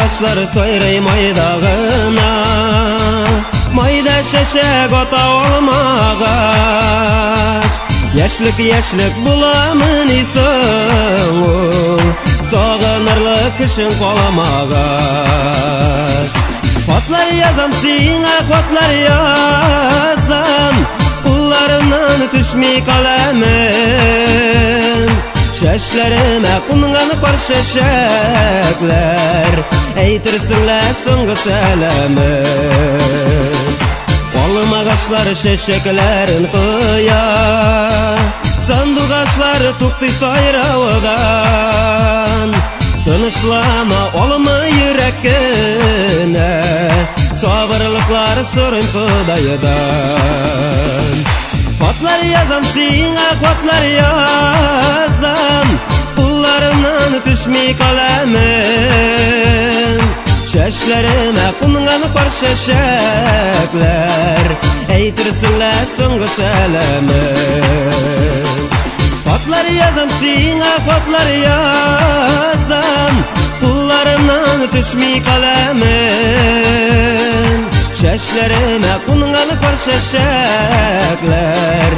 ağaçları soyrey maydağına, mayda şeşek ota olmağaç. Yaşlık bulamın isoğul, soğanırlı kışın kolamağaç. Kotlar yazam sina, kotlar yazam, kullarımdan düşmey kalemim. Şeşlerime kungan kor şeşekler, eytirsinler soňgy selemi. Olum ağaçlar şeşeklerin kıya, sandık ağaçları tukty sayrawadan. Tınışlama olma yürekkine, sabırlıklar sorun Hudaýydan. Kotlar yazam siňa, kotlar yazam, kullarımdan düşmey kalemim. Şeşlerime kungan kor şeşekler, eytirsinler soňgy selemi. Kotlar yazam siňa, kotlar yazam, kullarımdan düşmey kalemim. Şeşlerime kungan kor şeşekler,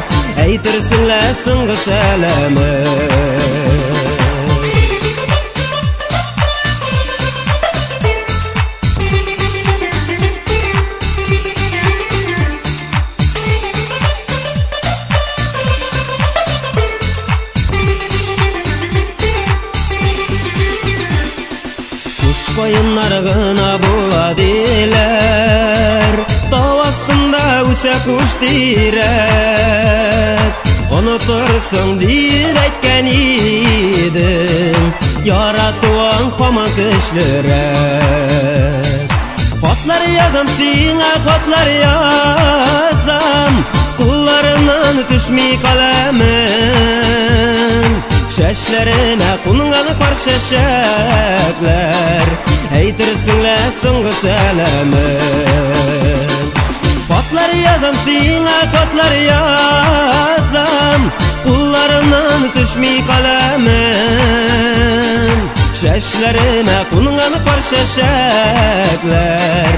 eytirsinler soňgy selemi. Koyunlarına buladiler, dağ astında üse kuş direk. Unutursun direkken idim, yaratuan haman kışlırek. Kotlar yazam siňa, kotlar yazam, kullarımdan düşmey kalemim. Şeşlerime kungan kor şeşekler, eytirsinler soňgy selemi. Kotlar yazam siňa, kotlar yazam, kullarımdan düşmey kalemim. Şeşlerime kungan kor şeşekler,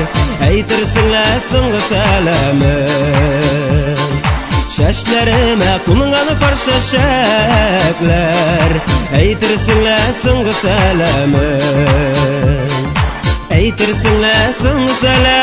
eytirsinler soňgy selemi. Şeşlerime kungan kor şeşekler, eytirsinler soňgy selemi. Eytirsinler soňgy selemi.